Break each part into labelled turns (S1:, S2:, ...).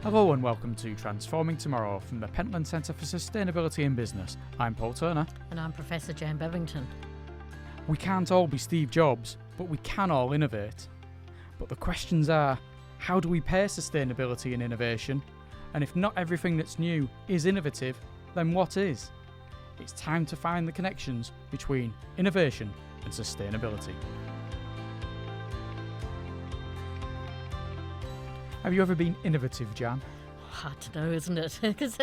S1: Hello and welcome to Transforming Tomorrow from the Pentland Centre for Sustainability in Business. I'm Paul Turner.
S2: And I'm Professor Jan Bevington.
S1: We can't all be Steve Jobs, but we can all innovate. But the questions are, how do we pair sustainability and innovation? And if not everything that's new is innovative, then what is? It's time to find the connections between innovation and sustainability. Have you ever been innovative, Jan?
S2: Hard to know, isn't it? Because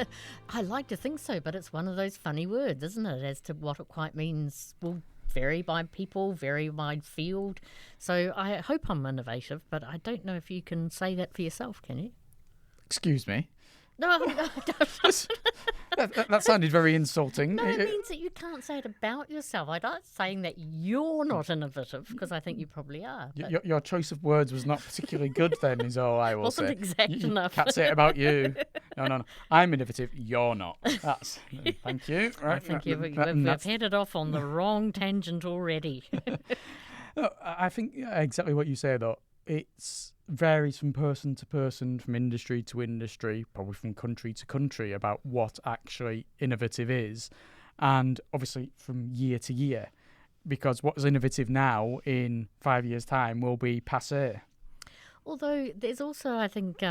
S2: I like to think so, but it's one of those funny words, isn't it? As to what it quite means will vary by people, vary by field. So I hope I'm innovative, but I don't know if you can say that for yourself, can you?
S1: Excuse me?
S2: No, I don't.
S1: That sounded very insulting.
S2: No, it means that you can't say it about yourself. I'm not saying that you're not innovative, because I think you probably are.
S1: Your choice of words was not particularly good then, is all I will
S2: Wasn't
S1: say.
S2: exact enough.
S1: Can't say it about you. No. I'm innovative, you're not. That's thank you. Right.
S2: I think we've headed off on the wrong tangent already.
S1: No, I think exactly what you say, though. It varies from person to person, from industry to industry, probably from country to country, about what actually innovative is, and obviously from year to year, because what's innovative now in 5 years' time will be passé.
S2: Although there's also, I think,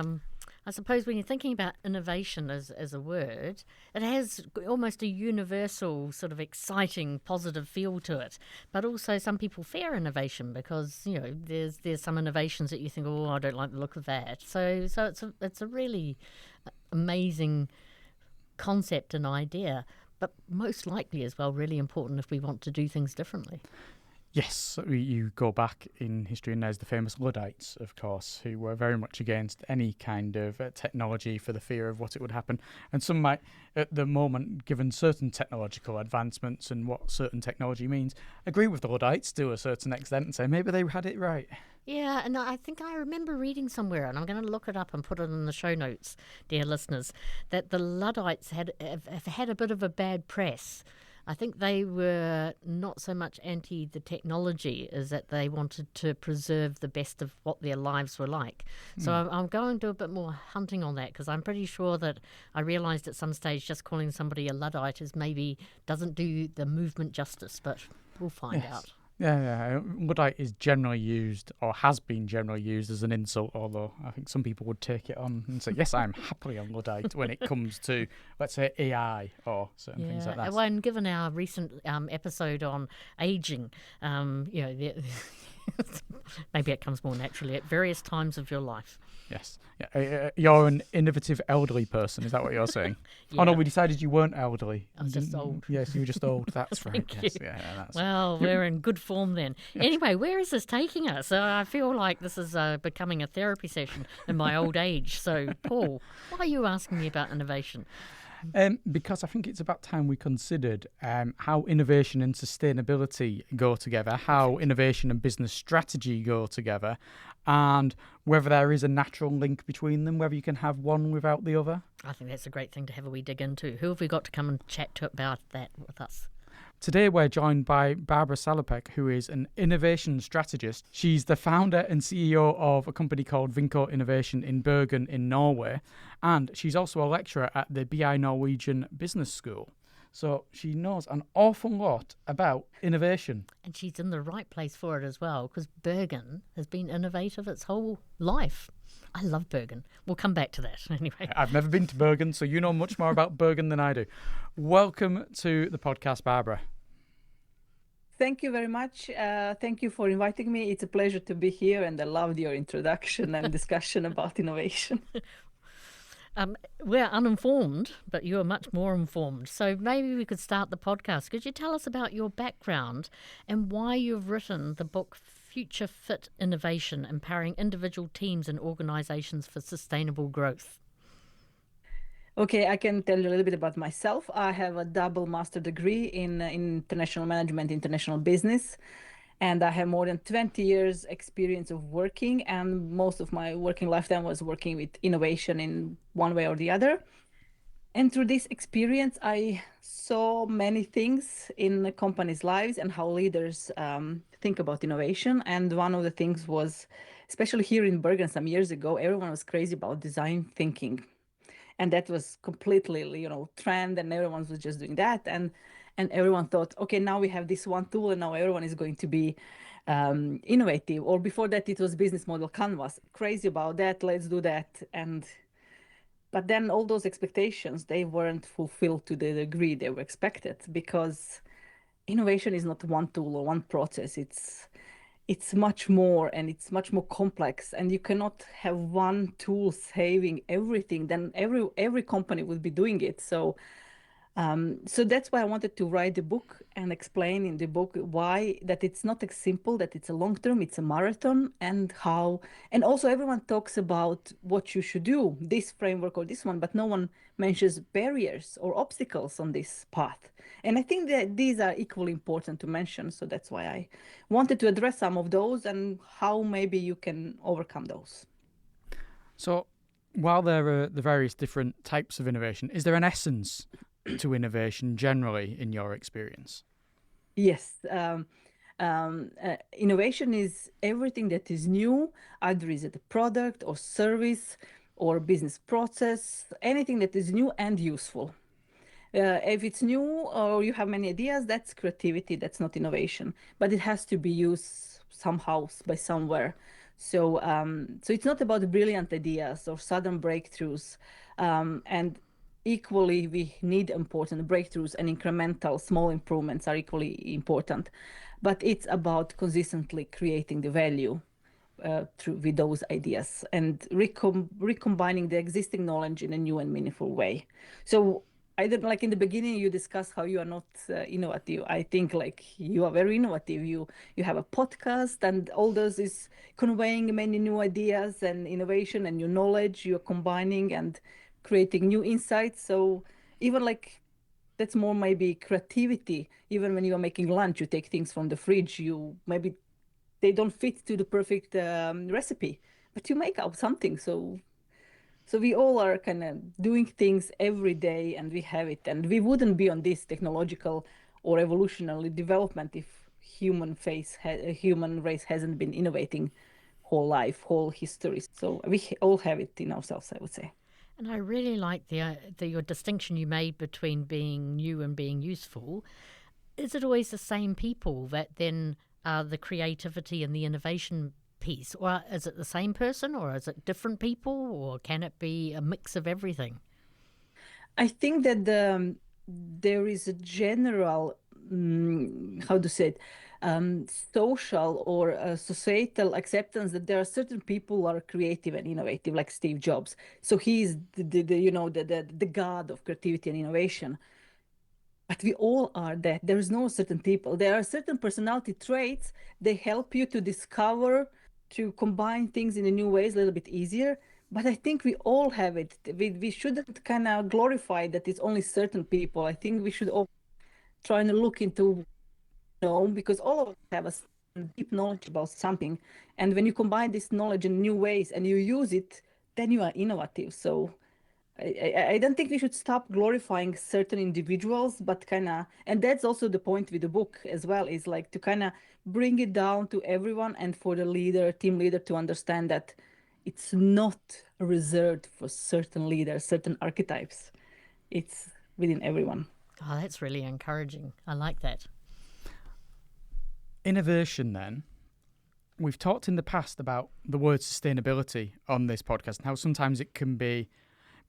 S2: I suppose when you're thinking about innovation as a word, it has almost a universal sort of exciting, positive feel to it. But also some people fear innovation because, you know, there's some innovations that you think, oh, I don't like the look of that. So it's a really amazing concept and idea, but most likely as well really important if we want to do things differently.
S1: Yes, you go back in history and there's the famous Luddites, of course, who were very much against any kind of technology for the fear of what it would happen. And some might, at the moment, given certain technological advancements and what certain technology means, agree with the Luddites to a certain extent and say maybe they had it right.
S2: Yeah, and I think I remember reading somewhere, and I'm going to look it up and put it in the show notes, dear listeners, that the Luddites have had a bit of a bad press. I think they were not so much anti the technology as that they wanted to preserve the best of what their lives were like. So I'm going to do a bit more hunting on that, because I'm pretty sure that I realised at some stage just calling somebody a Luddite is maybe doesn't do the movement justice, but we'll find out.
S1: Yeah. Luddite is generally used, or has been generally used, as an insult, although I think some people would take it on and say, yes, I'm happily a Luddite when it comes to, let's say, AI or certain things like that.
S2: Well, and given our recent episode on ageing, maybe it comes more naturally at various times of your life.
S1: Yes. You're an innovative elderly person, is that what you're saying?
S2: Yeah.
S1: Oh, no, we decided you weren't elderly.
S2: I was just old.
S1: Yes, you were just old. That's right.
S2: Thank
S1: Yes.
S2: you.
S1: Yeah,
S2: Well, we're in good form then. Anyway, where is this taking us? I feel like this is becoming a therapy session in my old age. So, Paul, why are you asking me about innovation?
S1: Because I think it's about time we considered how innovation and sustainability go together, how innovation and business strategy go together, and whether there is a natural link between them, whether you can have one without the other.
S2: I think that's a great thing to have a wee dig into. Who have we got to come and chat to about that with us?
S1: Today we're joined by Barbara Salopek, who is an innovation strategist. She's the founder and CEO of a company called Vinco Innovation in Bergen in Norway, and she's also a lecturer at the BI Norwegian Business School. So she knows an awful lot about innovation.
S2: And she's in the right place for it as well, because Bergen has been innovative its whole life. I love Bergen. We'll come back to that anyway.
S1: I've never been to Bergen, so you know much more about Bergen than I do. Welcome to the podcast, Barbara.
S3: Thank you very much. Thank you for inviting me. It's a pleasure to be here, and I loved your introduction and discussion about innovation.
S2: We're uninformed, but you are much more informed. So maybe we could start the podcast. Could you tell us about your background and why you've written the book Future Fit Innovation, Empowering Individual Teams and Organizations for Sustainable Growth?
S3: Okay, I can tell you a little bit about myself. I have a double master degree in international management, international business, and I have more than 20 years experience of working, and most of my working lifetime was working with innovation in one way or the other. And through this experience, I saw many things in the companies' lives and how leaders think about innovation. And one of the things was, especially here in Bergen some years ago, everyone was crazy about design thinking. And that was completely, trend, and everyone was just doing that. And everyone thought, okay, now we have this one tool, and now everyone is going to be innovative. Or before that, it was business model canvas. Crazy about that. Let's do that. But then all those expectations, they weren't fulfilled to the degree they were expected, because innovation is not one tool or one process. It's much more, and it's much more complex, and you cannot have one tool saving everything. Then every company will be doing it. So that's why I wanted to write the book and explain in the book why that it's not as simple, that it's a long term, it's a marathon, and how. And also everyone talks about what you should do, this framework or this one, but no one mentions barriers or obstacles on this path. And I think that these are equally important to mention. So that's why I wanted to address some of those and how maybe you can overcome those.
S1: So, while there are the various different types of innovation, is there an essence to innovation generally in your experience?
S3: Yes. Innovation is everything that is new, either is it a product or service or business process, anything that is new and useful. If it's new or you have many ideas, that's creativity, that's not innovation, but it has to be used somehow by somewhere. So it's not about brilliant ideas or sudden breakthroughs. And equally, we need important breakthroughs, and incremental small improvements are equally important. But it's about consistently creating the value with those ideas and recombining the existing knowledge in a new and meaningful way. So I don't, like in the beginning you discussed how you are not innovative. I think like you are very innovative. You have a podcast, and all those is conveying many new ideas and innovation and new knowledge. You're combining and creating new insights. So even like that's more maybe creativity. Even when you are making lunch, you take things from the fridge. You maybe they don't fit to the perfect recipe, but you make up something. So we all are kind of doing things every day, and we have it. And we wouldn't be on this technological or evolutionary development if human race hasn't been innovating whole life, whole history. So we all have it in ourselves, I would say.
S2: And I really like your distinction you made between being new and being useful. Is it always the same people that then are the creativity and the innovation piece? Or is it the same person, or is it different people, or can it be a mix of everything?
S3: I think that there is a general, how to say it, social or societal acceptance that there are certain people who are creative and innovative, like Steve Jobs. So he's the god of creativity and innovation. But we all are that. There is no certain people. There are certain personality traits. They help you to discover, to combine things in a new ways, a little bit easier. But I think we all have it. We shouldn't kind of glorify that it's only certain people. I think we should all try and look into, because all of us have a deep knowledge about something. And when you combine this knowledge in new ways and you use it, then you are innovative. So I don't think we should stop glorifying certain individuals, but and that's also the point with the book as well, is like to kind of bring it down to everyone, and for the team leader to understand that it's not reserved for certain leaders, certain archetypes. It's within everyone.
S2: Oh, that's really encouraging. I like that.
S1: Innovation, then. We've talked in the past about the word sustainability on this podcast and how sometimes it can be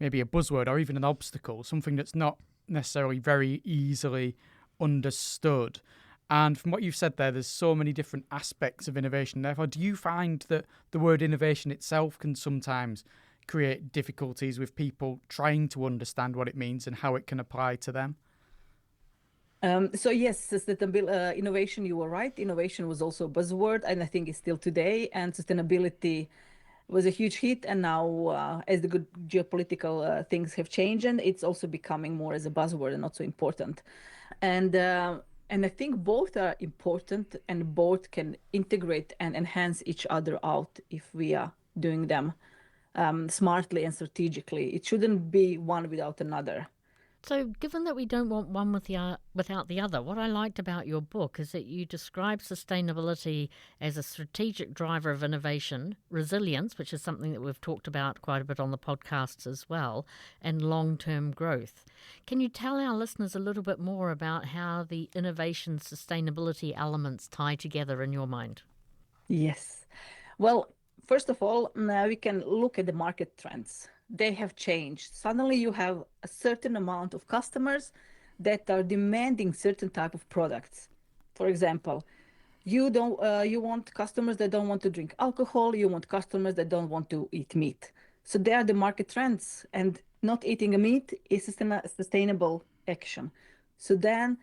S1: maybe a buzzword or even an obstacle, something that's not necessarily very easily understood. And from what you've said there's so many different aspects of innovation. Therefore, do you find that the word innovation itself can sometimes create difficulties with people trying to understand what it means and how it can apply to them?
S3: So yes, sustainability, innovation, you were right. Innovation was also a buzzword, and I think it's still today. And sustainability was a huge hit, and now as the good geopolitical things have changed, and it's also becoming more as a buzzword and not so important. And I think both are important, and both can integrate and enhance each other out if we are doing them smartly and strategically. It shouldn't be one without another.
S2: So, given that we don't want one without the other, what I liked about your book is that you describe sustainability as a strategic driver of innovation, resilience, which is something that we've talked about quite a bit on the podcasts as well, and long-term growth. Can you tell our listeners a little bit more about how the innovation sustainability elements tie together in your mind?
S3: Yes. Well, first of all, now we can look at the market trends. They have changed. Suddenly you have a certain amount of customers that are demanding certain type of products. For example, you want customers that don't want to drink alcohol, you want customers that don't want to eat meat. So they are the market trends, and not eating a meat is sustainable action. So then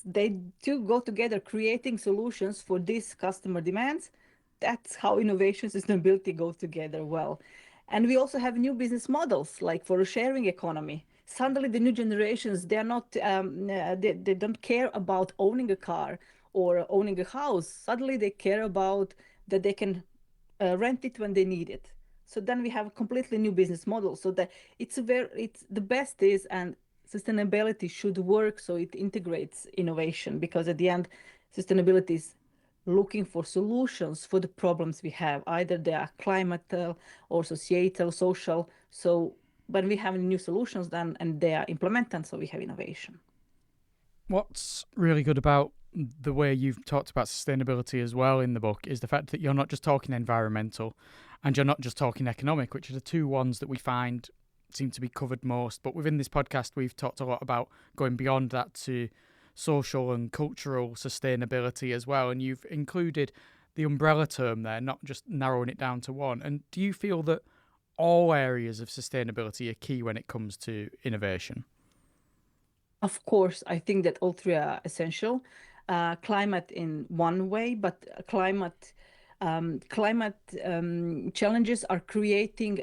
S3: they do go together, creating solutions for these customer demands. That's how innovation sustainability go together well. And we also have new business models, like for a sharing economy. Suddenly the new generations, they're not they don't care about owning a car or owning a house. Suddenly they care about that they can rent it when they need it. So then we have a completely new business model. So that it's the best is, and sustainability should work so it integrates innovation, because at the end sustainability is looking for solutions for the problems we have, either they are climate or societal, social. So when we have new solutions then and they are implemented, so we have innovation.
S1: What's really good about the way you've talked about sustainability as well in the book is the fact that you're not just talking environmental and you're not just talking economic, which are the two ones that we find seem to be covered most. But within this podcast, we've talked a lot about going beyond that to social and cultural sustainability as well. And you've included the umbrella term there, not just narrowing it down to one. And do you feel that all areas of sustainability are key when it comes to innovation?
S3: Of course, I think that all three are essential. Climate in one way, but climate challenges are creating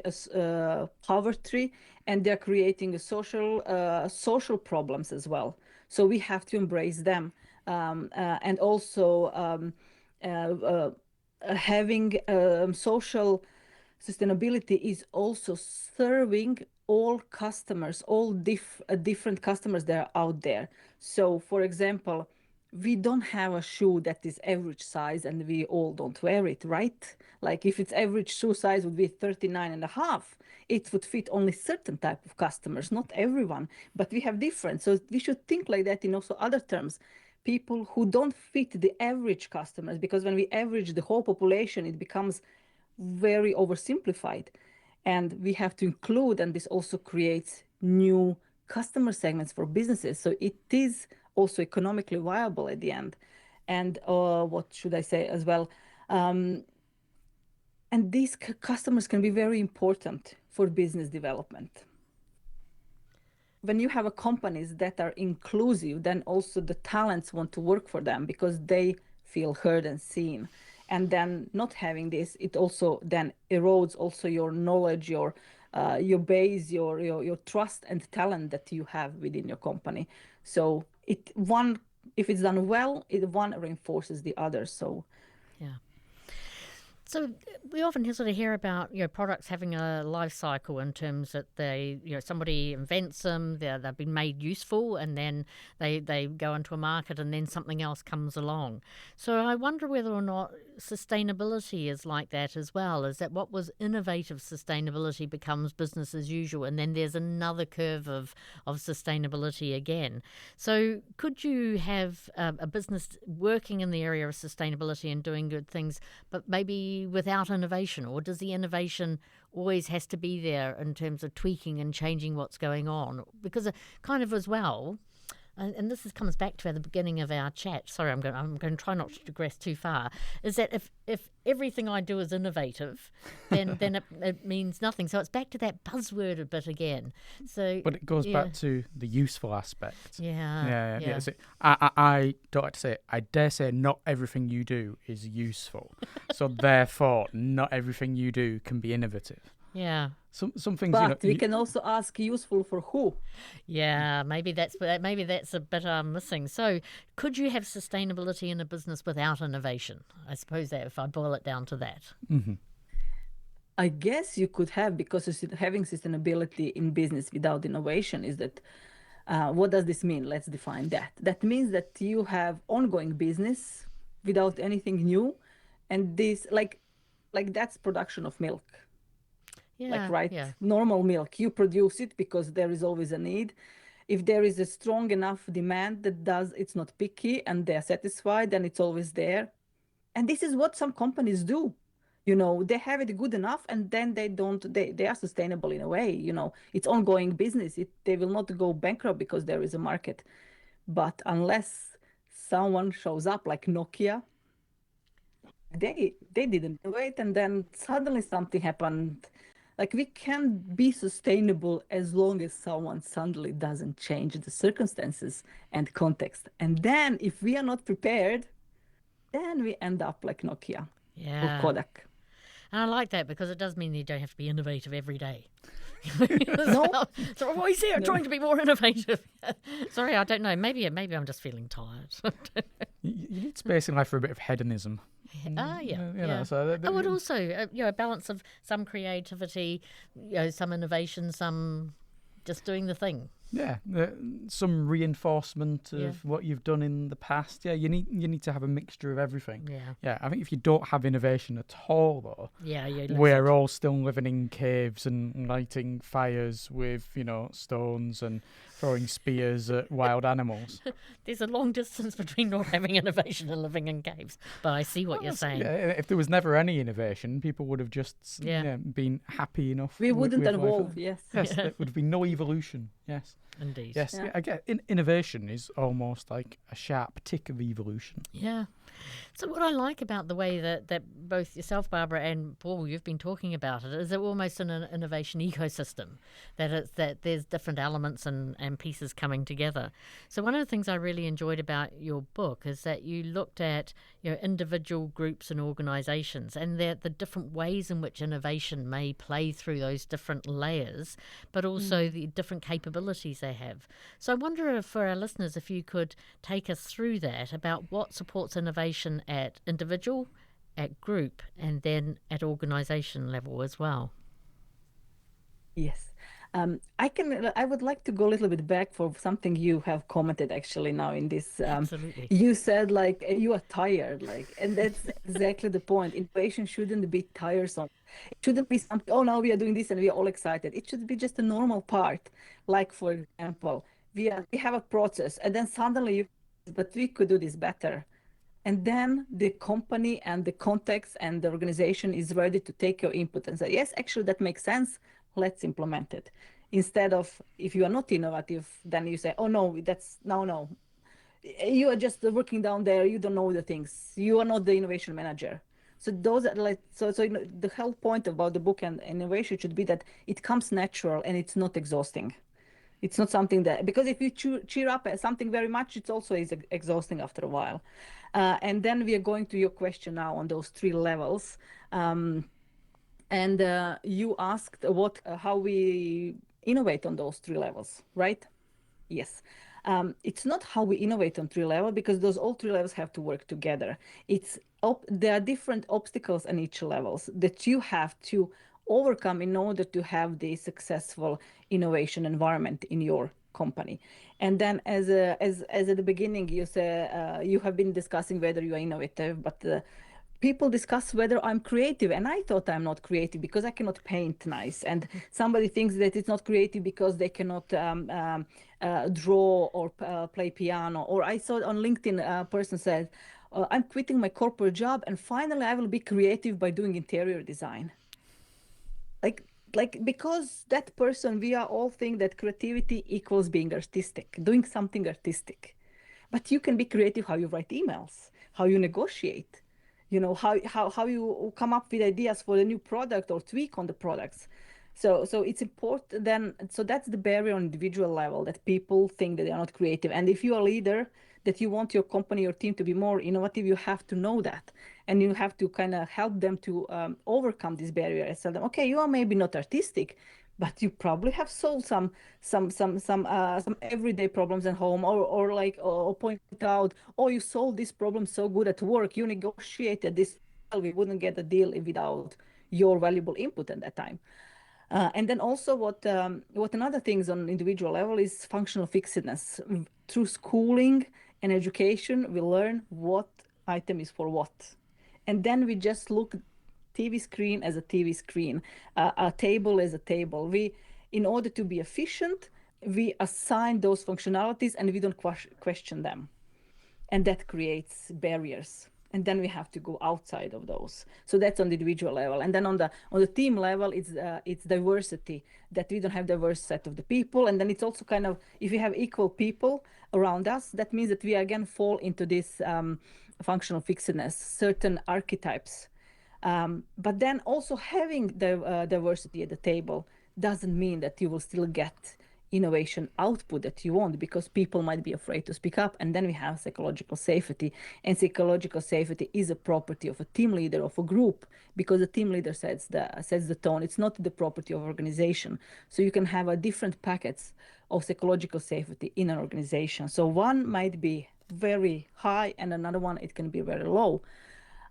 S3: poverty, and they're creating a social problems as well. So we have to embrace them, and also having social sustainability is also serving all customers, all different customers that are out there. So, for example, we don't have a shoe that is average size and we all don't wear it, right? Like if its average shoe size would be 39 and a half, it would fit only certain type of customers, not everyone, but we have different. So we should think like that in also other terms. People who don't fit the average customers, because when we average the whole population, it becomes very oversimplified, and we have to include, and this also creates new customer segments for businesses, so it is also economically viable at the end. And what should I say as well, and these customers can be very important for business development. When you have companies that are inclusive, then also the talents want to work for them because they feel heard and seen. And then not having this, it also then erodes also your knowledge, your base, your trust and talent that you have within your company. So if it's done well, one reinforces the other. So
S2: yeah. So we often sort of hear about products having a life cycle in terms that they somebody invents them, they've been made useful, and then they go into a market, and then something else comes along. So I wonder whether or not sustainability is like that as well. Is that what was innovative sustainability becomes business as usual, and then there's another curve of sustainability again. So could you have a business working in the area of sustainability and doing good things, but maybe without innovation, or does the innovation always has to be there in terms of tweaking and changing what's going on? Because kind of as well, and this comes back to the beginning of our chat. Sorry, I'm going to try not to digress too far. Is that if everything I do is innovative, then it means nothing. So it's back to that buzzword a bit again. So,
S1: but it goes back to the useful aspect.
S2: Yeah.
S1: So I don't like to say it. I dare say not everything you do is useful. So therefore, not everything you do can be innovative.
S2: Yeah.
S1: Some things,
S3: but we can also ask useful for who.
S2: Yeah, maybe that's a bit missing. So could you have sustainability in a business without innovation? I suppose that if I boil it down to that.
S1: Mm-hmm.
S3: I guess you could have, because having sustainability in business without innovation is that What does this mean? Let's define that. That means that you have ongoing business without anything new, and this like that's production of milk. Like,
S2: Yeah,
S3: right,
S2: yeah.
S3: normal milk, you produce it because there is always a need. If there is a strong enough demand that does, it's not picky and they're satisfied, then it's always there. And this is what some companies do. They have it good enough, and then they don't, they are sustainable in a way. It's ongoing business. They will not go bankrupt because there is a market. But unless someone shows up like Nokia, they didn't do it, and then suddenly something happened. Like, we can be sustainable as long as someone suddenly doesn't change the circumstances and context. And then if we are not prepared, then we end up like Nokia or
S2: Yeah.
S3: Kodak.
S2: And I like that because it does mean you don't have to be innovative every day.
S3: No,
S2: So I'm always here
S3: no.
S2: trying to be more innovative. Sorry, I don't know. Maybe I'm just feeling tired.
S1: You need space in life for a bit of hedonism.
S2: Yeah.
S1: You know,
S2: Yeah.
S1: so
S2: Oh, and also, a balance of some creativity, some innovation, some just doing the thing.
S1: yeah, some reinforcement of
S2: Yeah.
S1: what you've done in the past. Yeah, you need to have a mixture of everything.
S2: Yeah.
S1: Yeah, I think if you don't have innovation at all, though,
S2: Yeah, you lose
S1: we're
S2: it.
S1: all still living in caves and lighting fires with, stones and throwing spears at wild animals.
S2: There's a long distance between not having innovation and living in caves. But I see what you're
S1: Well,
S2: saying.
S1: yeah, if there was never any innovation, people would have just
S2: Yeah.
S1: been happy enough.
S3: We wouldn't
S1: with life.
S3: evolve. Yes.
S1: Yes, there would be no evolution. Yes.
S2: Indeed.
S1: Yes,
S3: Yeah.
S1: I get innovation is almost like a sharp tick of evolution.
S2: Yeah. So what I like about the way that both yourself, Barbara, and Paul, you've been talking about it, is it almost an innovation ecosystem, that there's different elements and pieces coming together. So one of the things I really enjoyed about your book is that you looked at individual groups and organisations and the different ways in which innovation may play through those different layers, but also the different capabilities they have. So I wonder if, for our listeners, if you could take us through that about what supports innovation at individual, at group, and then at organisation level as well.
S3: Yes. I would like to go a little bit back for something you have commented actually now in this.
S2: Absolutely.
S3: You said like you are tired, and that's exactly the point. Innovation shouldn't be tiresome. It shouldn't be something, oh, now we are doing this and we are all excited. It should be just a normal part. Like, for example, we have a process and then suddenly but we could do this better. And then the company and the context and the organization is ready to take your input and say, yes, actually, that makes sense. Let's implement it. Instead of, if you are not innovative, then you say, oh, no, no. You are just working down there. You don't know the things. You are not the innovation manager. So those are the whole point about the book and innovation should be that it comes natural and it's not exhausting. It's not something that, because if you cheer up at something very much, it also is exhausting after a while. And then we are going to your question now on those three levels. And you asked how we innovate on those three levels, right? Yes. It's not how we innovate on three levels because those all three levels have to work together. There are different obstacles on each levels that you have to overcome in order to have the successful innovation environment in your company. And then as at the beginning you say you have been discussing whether you are innovative, but people discuss whether I'm creative, and I thought I'm not creative because I cannot paint nice, and somebody thinks that it's not creative because they cannot draw or play piano. Or I saw on LinkedIn a person said, I'm quitting my corporate job and finally I will be creative by doing interior design. Like because that person, we are all think that creativity equals being artistic, doing something artistic. But you can be creative how you write emails, how you negotiate, how you come up with ideas for a new product or tweak on the products. So it's important then. So that's the barrier on individual level, that people think that they are not creative. And if you are a leader, that you want your company or team to be more innovative, you have to know that, and you have to kind of help them to overcome this barrier and tell them, okay, you are maybe not artistic, but you probably have solved some everyday problems at home, or point out, oh, you solved this problem so good at work, you negotiated this, well, we wouldn't get a deal without your valuable input at that time. And then also what another things on individual level is functional fixedness. Through schooling and education, we learn what item is for what. And then we just look TV screen as a TV screen, a table as a table. In order to be efficient, we assign those functionalities and we don't question them. And that creates barriers. And then we have to go outside of those. So that's on the individual level. And then on the team level, it's diversity, that we don't have diverse set of the people. And then it's also kind of, if we have equal people around us, that means that we again fall into this functional fixedness, certain archetypes. But then also having the diversity at the table doesn't mean that you will still get innovation output that you want, because people might be afraid to speak up. And then we have psychological safety, and psychological safety is a property of a team leader of a group, because the team leader sets the tone. It's not the property of organization. So you can have a different packets of psychological safety in an organization. So one might be very high and another one, it can be very low.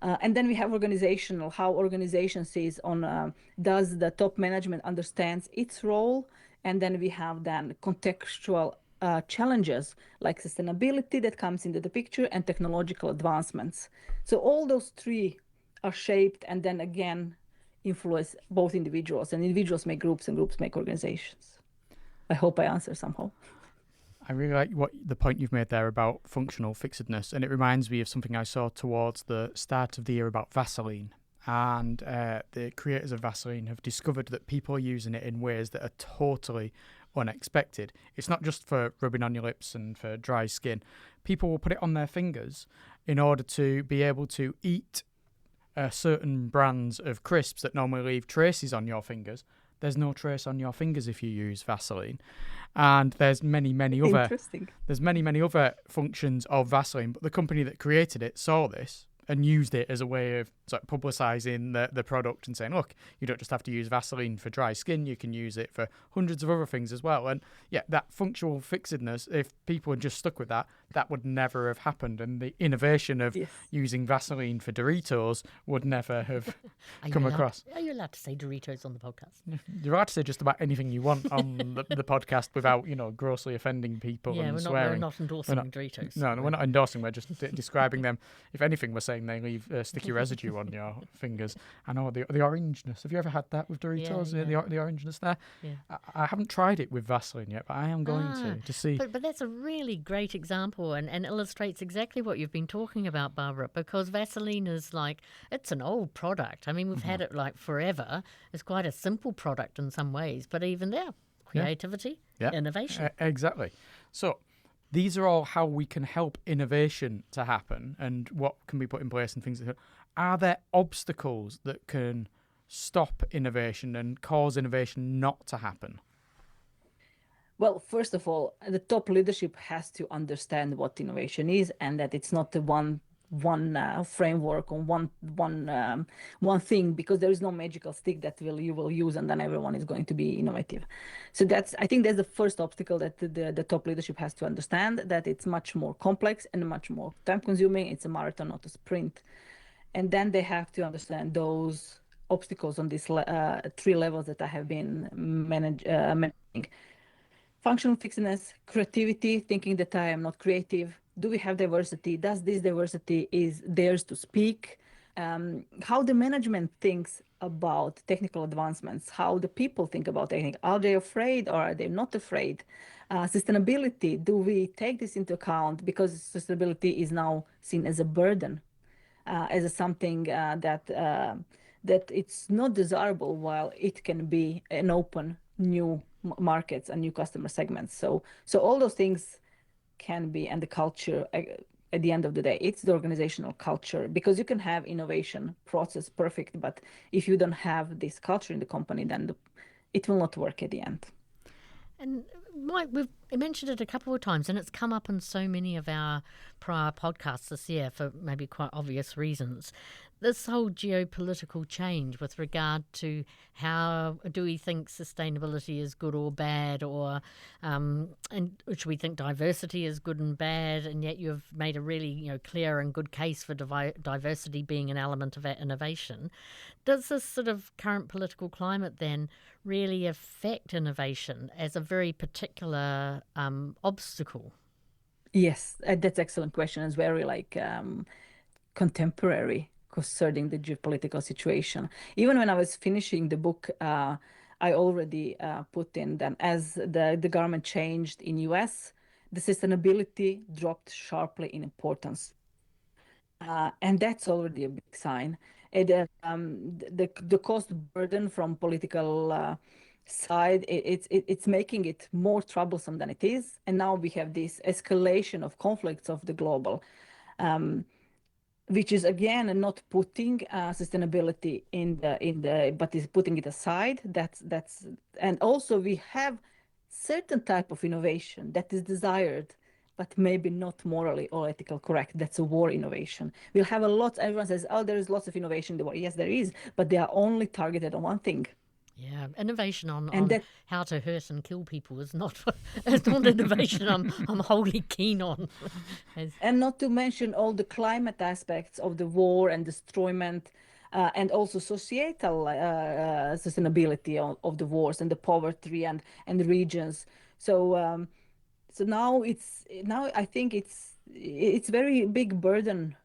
S3: And then we have organizational, how organization sees on, does the top management understands its role? And then we have then contextual challenges like sustainability that comes into the picture, and technological advancements. So all those three are shaped and then again influence both individuals, and individuals make groups and groups make organizations. I hope I answer somehow.
S1: I really like the point you've made there about functional fixedness, and it reminds me of something I saw towards the start of the year about Vaseline. And the creators of Vaseline have discovered that people are using it in ways that are totally unexpected. It's not just for rubbing on your lips and for dry skin. People will put it on their fingers in order to be able to eat certain brands of crisps that normally leave traces on your fingers. There's no trace on your fingers if you use Vaseline. And there's many other functions of Vaseline, but the company that created it saw this and used it as a way of sort of publicising the product and saying, look, you don't just have to use Vaseline for dry skin, you can use it for hundreds of other things as well. And yeah, that functional fixedness, if people had just stuck with that, that would never have happened. And the innovation of using Vaseline for Doritos would never have come across.
S2: Are you allowed to say Doritos on the podcast?
S1: You're allowed to say just about anything you want on the podcast without, grossly offending people and swearing.
S2: We're not endorsing Doritos.
S1: No, we're not endorsing. We're just describing them. If anything, we're saying they leave sticky residue on your fingers. I know the orangeness. Have you ever had that with Doritos? Yeah. The orangeness there. Yeah. I haven't tried it with Vaseline yet, but I am going to see.
S2: But that's a really great example and illustrates exactly what you've been talking about, Barbara. Because Vaseline is it's an old product. I mean, we've had it forever. It's quite a simple product in some ways, but even there, creativity, innovation.
S1: Exactly. So these are all how we can help innovation to happen and what can be put in place and things like that. Are there obstacles that can stop innovation and cause innovation not to happen?
S3: Well, first of all, the top leadership has to understand what innovation is, and that it's not the one framework or one thing, because there is no magical stick that you will use and then everyone is going to be innovative. So I think that's the first obstacle that the top leadership has to understand, that it's much more complex and much more time consuming. It's a marathon, not a sprint. And then they have to understand those obstacles on these three levels that I have been managing. Functional fixedness, creativity, thinking that I am not creative. Do we have diversity? Does this diversity is theirs to speak? How the management thinks about technical advancements, how the people think about technique. Are they afraid or are they not afraid? Sustainability, do we take this into account? Because sustainability is now seen as a burden, as something that it's not desirable, while it can be an open new markets and new customer segments. So all those things can be, and the culture at the end of the day, it's the organizational culture, because you can have innovation process perfect, but if you don't have this culture in the company, then it will not work at the end.
S2: And Mike, we've mentioned it a couple of times, and it's come up in so many of our prior podcasts this year for maybe quite obvious reasons. this whole geopolitical change with regard to how do we think sustainability is good or bad, or and should we think diversity is good and bad, and yet you've made a really clear and good case for diversity being an element of innovation. Does this sort of current political climate then really affect innovation as a very particular obstacle?
S3: Yes, that's excellent question. It's very contemporary concerning the geopolitical situation. Even when I was finishing the book, I already put in that as the government changed in US, the sustainability dropped sharply in importance. And that's already a big sign. The cost burden from political side, it's making it more troublesome than it is. And now we have this escalation of conflicts of the global. Which is again not putting sustainability but is putting it aside. And also we have certain type of innovation that is desired, but maybe not morally or ethical correct. That's a war innovation. We'll have a lot. Everyone says, "Oh, there is lots of innovation in the war." Yes, there is, but they are only targeted on one thing.
S2: Yeah, innovation on
S3: That
S2: how to hurt and kill people is not it's not innovation I'm wholly keen on.
S3: And not to mention all the climate aspects of the war and destroyment, and also societal sustainability of the wars and the poverty and the regions. So now I think it's very big burden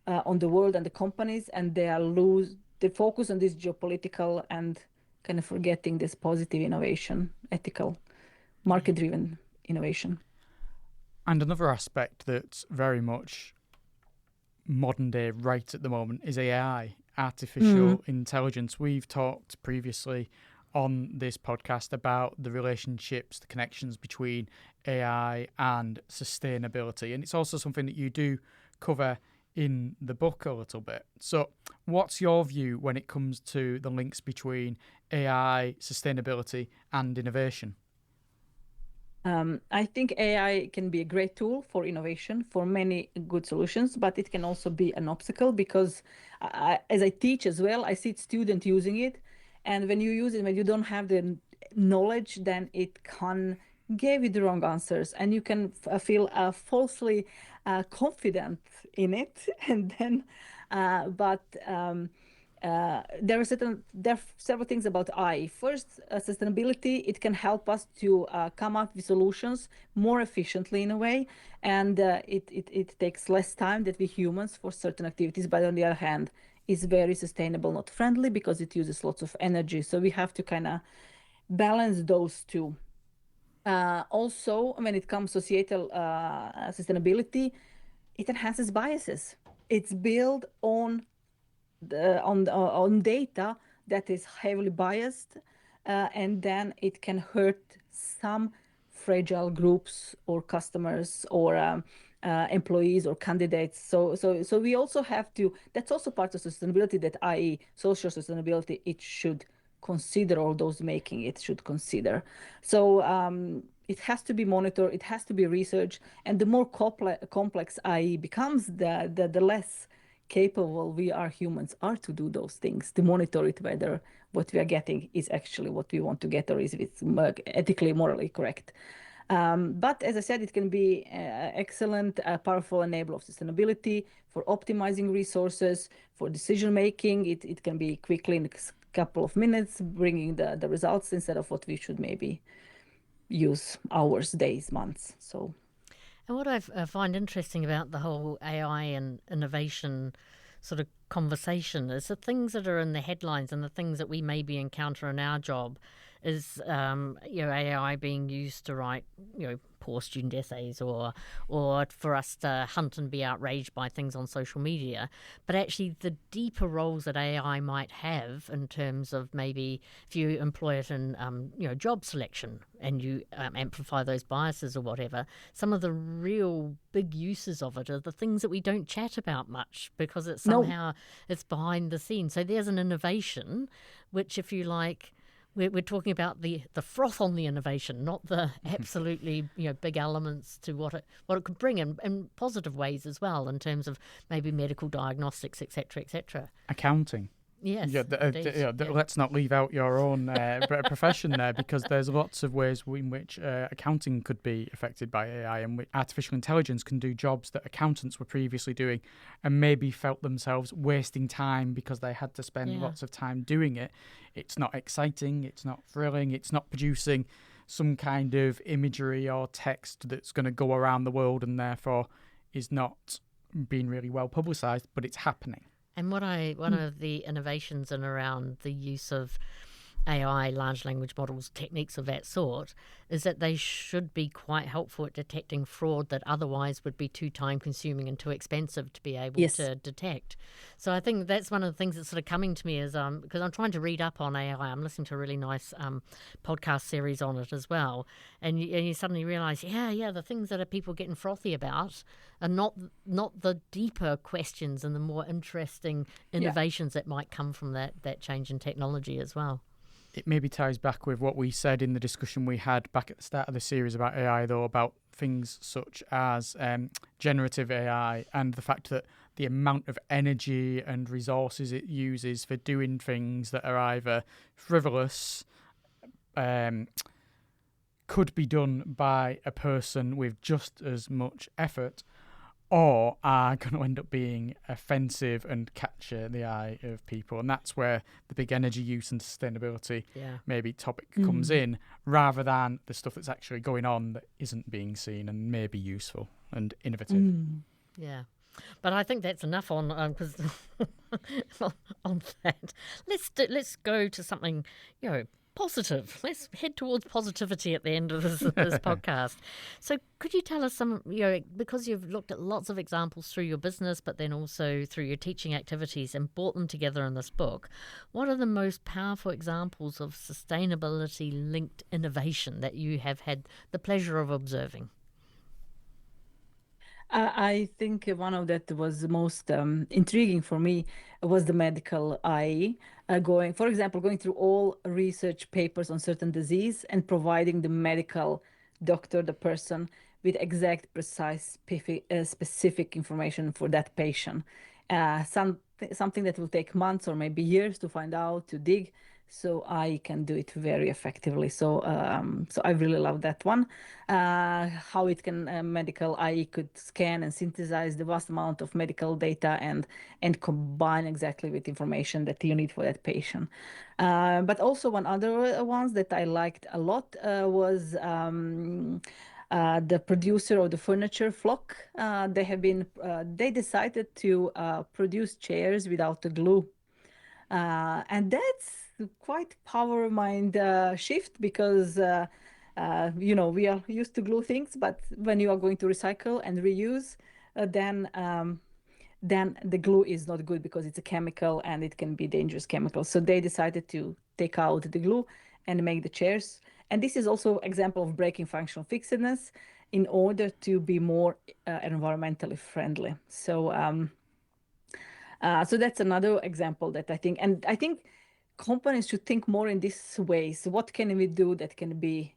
S3: on the world and the companies, and they focus on this geopolitical and kind of forgetting this positive innovation, ethical, market-driven innovation.
S1: And another aspect that's very much modern day right at the moment is AI, artificial intelligence. We've talked previously on this podcast about the relationships, the connections between AI and sustainability. And it's also something that you do cover in the book a little bit. So what's your view when it comes to the links between AI, sustainability and innovation?
S3: I think AI can be a great tool for innovation, for many good solutions, but it can also be an obstacle because as I teach as well, I see students using it. And when you use it, when you don't have the knowledge, then it can give you the wrong answers and you can feel falsely confident in it. And then, there are several things about AI. First, sustainability, it can help us to come up with solutions more efficiently in a way, and it takes less time than we humans for certain activities, but on the other hand, is very sustainable, not friendly, because it uses lots of energy. So we have to kind of balance those two. Also, when it comes to societal sustainability, it enhances biases. It's built on data that is heavily biased, and then it can hurt some fragile groups or customers or employees or candidates. So we also have to. That's also part of sustainability. That i.e. social sustainability, it should consider all those making it should consider. So it has to be monitored. It has to be researched, and the more complex i.e. becomes, the less capable we humans are to do those things, to monitor it, whether what we are getting is actually what we want to get or is it ethically, morally correct. But as I said, it can be excellent, powerful enabler of sustainability for optimizing resources, for decision making. It can be quickly in a couple of minutes bringing the results instead of what we should maybe use hours, days, months. So.
S2: And what I find interesting about the whole AI and innovation sort of conversation is the things that are in the headlines and the things that we maybe encounter in our job is AI being used to write poor student essays or for us to hunt and be outraged by things on social media. But actually the deeper roles that AI might have in terms of maybe if you employ it in job selection and you amplify those biases or whatever, some of the real big uses of it are the things that we don't chat about much because it's somehow it's behind the scenes. So there's an innovation which, if you like, We're talking about the froth on the innovation, not the absolutely big elements to what it could bring in positive ways as well, in terms of maybe medical diagnostics, etc., etc.
S1: Accounting.
S2: Yes,
S1: let's not leave out your own profession there, because there's lots of ways in which accounting could be affected by AI, and which artificial intelligence can do jobs that accountants were previously doing and maybe felt themselves wasting time because they had to spend lots of time doing it. It's not exciting, it's not thrilling, it's not producing some kind of imagery or text that's going to go around the world, and therefore is not being really well publicised, but it's happening.
S2: And one of the innovations in around the use of AI, large language models, techniques of that sort, is that they should be quite helpful at detecting fraud that otherwise would be too time-consuming and too expensive to be able to detect. So I think that's one of the things that's sort of coming to me is because I'm trying to read up on AI. I'm listening to a really nice podcast series on it as well, and you suddenly realise, the things that are people getting frothy about are not the deeper questions and the more interesting innovations that might come from that change in technology as well.
S1: It maybe ties back with what we said in the discussion we had back at the start of the series about AI, though, about things such as generative AI and the fact that the amount of energy and resources it uses for doing things that are either frivolous, could be done by a person with just as much effort, or are going to end up being offensive and capture the eye of people. And that's where the big energy use and sustainability maybe topic comes in, rather than the stuff that's actually going on that isn't being seen and may be useful and innovative.
S2: Yeah. But I think that's enough on on that. Let's go to something, positive. Let's head towards positivity at the end of this podcast. So could you tell us some, because you've looked at lots of examples through your business, but then also through your teaching activities and brought them together in this book, what are the most powerful examples of sustainability-linked innovation that you have had the pleasure of observing?
S3: I think one of that was the most intriguing for me was the medical AI. Going through all research papers on certain disease and providing the medical doctor, the person, with exact, precise, specific information for that patient. Something that will take months or maybe years to find out, to dig. So I can do it very effectively. So I really love that one. How it can medical AI could scan and synthesize the vast amount of medical data and combine exactly with information that you need for that patient. But also one other ones that I liked a lot was the producer of the furniture Flock. They decided to produce chairs without the glue. And that's quite power mind shift, because we are used to glue things, but when you are going to recycle and reuse, then the glue is not good because it's a chemical and it can be dangerous chemical. So they decided to take out the glue and make the chairs. And this is also example of breaking functional fixedness in order to be more environmentally friendly. So that's another example that I think companies should think more in these ways. What can we do that can be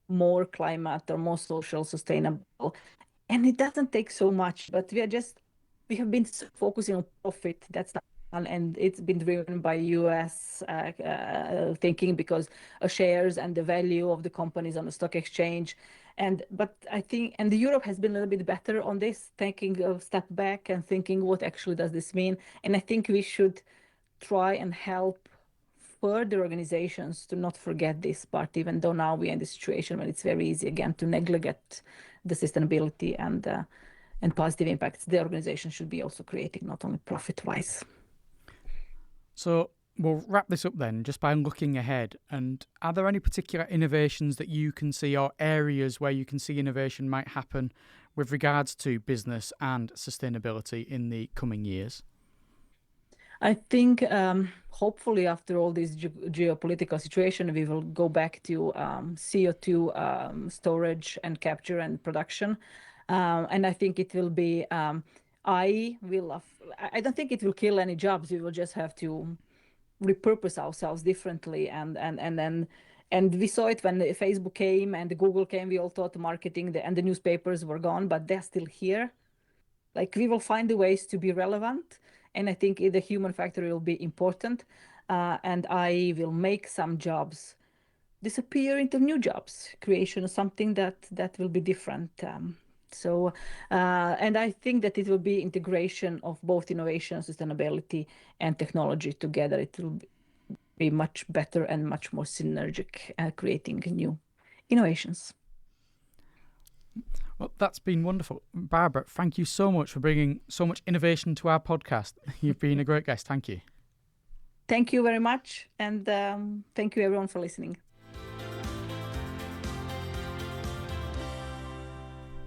S3: more climate or more social sustainable? And it doesn't take so much, but we have been focusing on profit. And it's been driven by US thinking, because of shares and the value of the companies on the stock exchange. But I think, and Europe has been a little bit better on this, taking a step back and thinking, what actually does this mean? And I think we should try and help further organizations to not forget this part, even though now we're in the situation where it's very easy again to neglect the sustainability and positive impacts the organization should be also creating, not only profit-wise.
S1: So we'll wrap this up then, just by looking ahead. And are there any particular innovations that you can see, or areas where you can see innovation might happen with regards to business and sustainability in the coming years?
S3: I think hopefully after all this geopolitical situation, we will go back to CO2 storage and capture and production. And I think it will be, I don't think it will kill any jobs. We will just have to repurpose ourselves differently. And we saw it when Facebook came and Google came. We all thought marketing and the newspapers were gone, but they're still here. Like, we will find the ways to be relevant, and I think the human factor will be important. And I will make some jobs disappear into new jobs, creation of something that will be different. And I think that it will be integration of both innovation, sustainability, and technology together. It will be much better and much more synergic, creating new innovations.
S1: Well, that's been wonderful. Barbara, thank you so much for bringing so much innovation to our podcast. You've been a great guest. Thank you.
S3: Thank you very much. And thank you, everyone, for listening.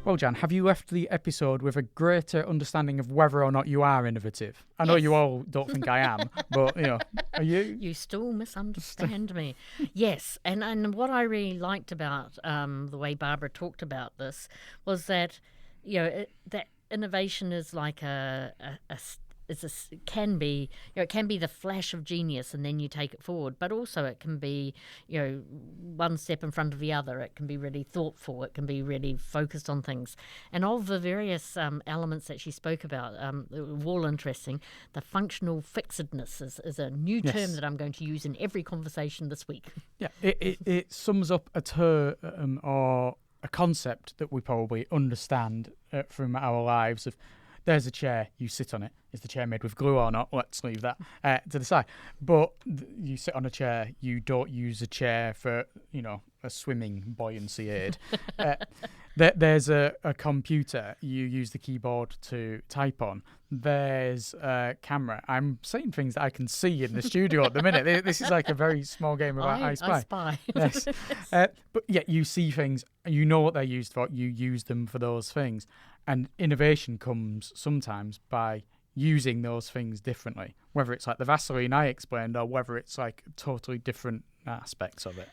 S1: Well, Jan, have you left the episode with a greater understanding of whether or not you are innovative? I know you all don't think I am, but, are you?
S2: You still misunderstand me. Yes, and what I really liked about the way Barbara talked about this was that, that innovation is like it can be the flash of genius and then you take it forward, but also it can be one step in front of the other. It can be really thoughtful, it can be really focused on things, and of the various elements that she spoke about, were all interesting. The functional fixedness is a new term that I'm going to use in every conversation this week.
S1: Yeah, it sums up a term or a concept that we probably understand from our lives of, there's a chair, you sit on it. Is the chair made with glue or not? Let's leave that to the side. But you sit on a chair, you don't use a chair for, a swimming buoyancy aid. There's a computer, you use the keyboard to type on. There's a camera. I'm saying things that I can see in the studio at the minute. This is like a very small game of I Spy. Yes. But yeah, you see things, you know what they're used for, you use them for those things. And innovation comes sometimes by using those things differently, whether it's like the Vaseline I explained or whether it's like totally different aspects of it.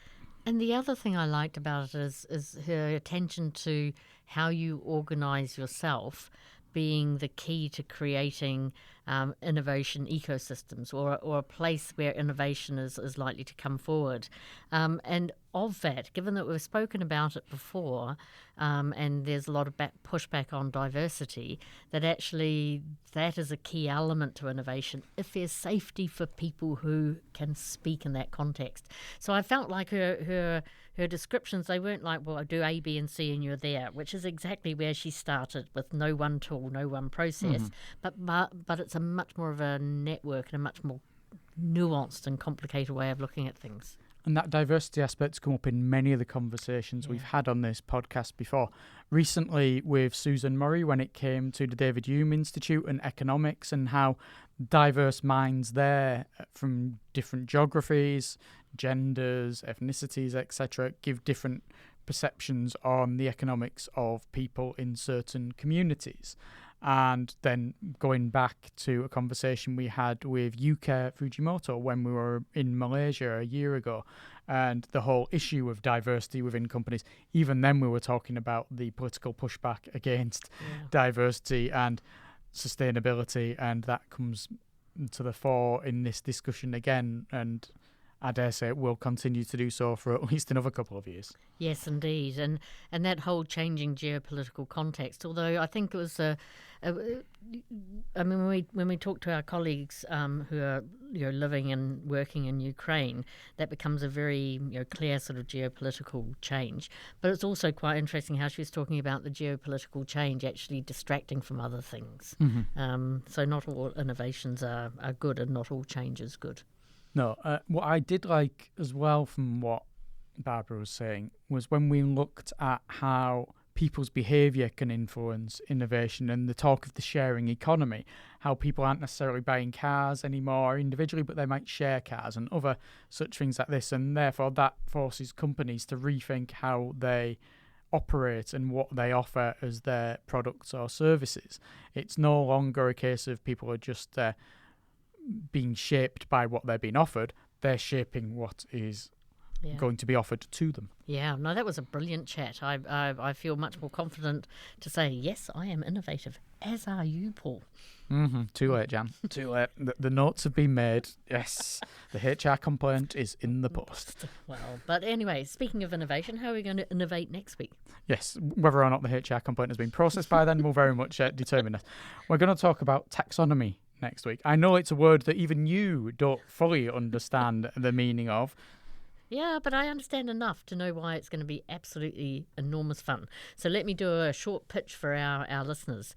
S2: And the other thing I liked about it is her attention to how you organise yourself being the key to creating innovation ecosystems or a place where innovation is likely to come forward. And of that, given that we've spoken about it before, and there's a lot of pushback on diversity, that actually that is a key element to innovation if there's safety for people who can speak in that context. So I felt like her descriptions, they weren't like, well, I do A, B, and C and you're there, which is exactly where she started, with no one tool, no one process. But it's a much more of a network and a much more nuanced and complicated way of looking at things.
S1: And that diversity aspect's come up in many of the conversations we've had on this podcast before. Recently with Susan Murray, when it came to the David Hume Institute and economics, and how diverse minds there from different geographies, genders, ethnicities, etc., give different perceptions on the economics of people in certain communities. And then going back to a conversation we had with Yuka Fujimoto when we were in Malaysia a year ago, and the whole issue of diversity within companies. Even then we were talking about the political pushback against diversity and sustainability, and that comes to the fore in this discussion again, and I dare say it will continue to do so for at least another couple of years.
S2: Yes, indeed. And that whole changing geopolitical context, although I think it was when we talk to our colleagues who are living and working in Ukraine, that becomes a very clear sort of geopolitical change. But it's also quite interesting how she was talking about the geopolitical change actually distracting from other things. So not all innovations are good, and not all change is good.
S1: No, what I did like as well from what Barbara was saying was when we looked at how people's behaviour can influence innovation, and the talk of the sharing economy, how people aren't necessarily buying cars anymore individually, but they might share cars and other such things like this, and therefore that forces companies to rethink how they operate and what they offer as their products or services. It's no longer a case of people are just being shaped by what they're being offered. They're shaping what is going to be offered to them.
S2: Yeah, no, that was a brilliant chat. I feel much more confident to say, yes, I am innovative. As are you, Paul.
S1: Too late, Jan. Too late. The notes have been made. Yes, the HR complaint is in the post.
S2: Well, but anyway, speaking of innovation, how are we going to innovate next week?
S1: Yes, whether or not the HR complaint has been processed by then will very much determine that. We're going to talk about taxonomy next week. I know it's a word that even you don't fully understand the meaning of.
S2: Yeah, but I understand enough to know why it's going to be absolutely enormous fun. So let me do a short pitch for our listeners.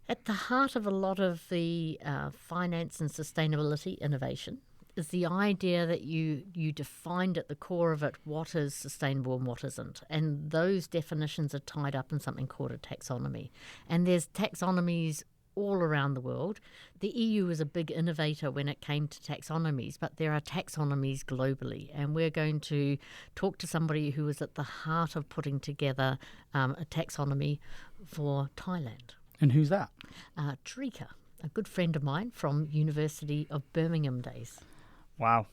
S2: At the heart of a lot of the finance and sustainability innovation is the idea that you defined at the core of it what is sustainable and what isn't. And those definitions are tied up in something called a taxonomy. And there's taxonomies all around the world. The EU is a big innovator when it came to taxonomies, but there are taxonomies globally. And we're going to talk to somebody who is at the heart of putting together a taxonomy for Thailand.
S1: And who's that?
S2: Trika, a good friend of mine from University of Birmingham days.
S1: Wow,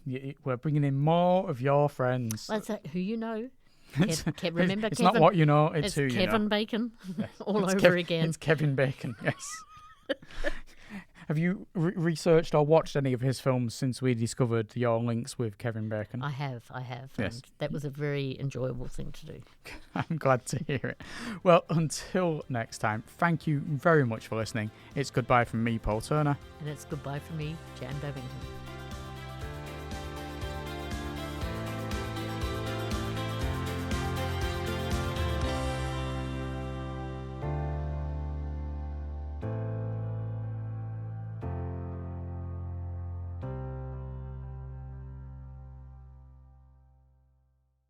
S1: we're bringing in more of your friends.
S2: Well, it's who you know. Remember
S1: it's
S2: Kevin?
S1: Not what you know, it's who you know.
S2: Kevin Bacon,
S1: Yes.
S2: all
S1: It's
S2: over again.
S1: It's Kevin Bacon, yes. Have you researched or watched any of his films since we discovered your links with Kevin Bacon?
S2: I have.
S1: Yes.
S2: And that was a very enjoyable thing to do.
S1: I'm glad to hear it. Well, until next time, thank you very much for listening. It's goodbye from me, Paul Turner.
S2: And it's goodbye from me, Jan Birmingham.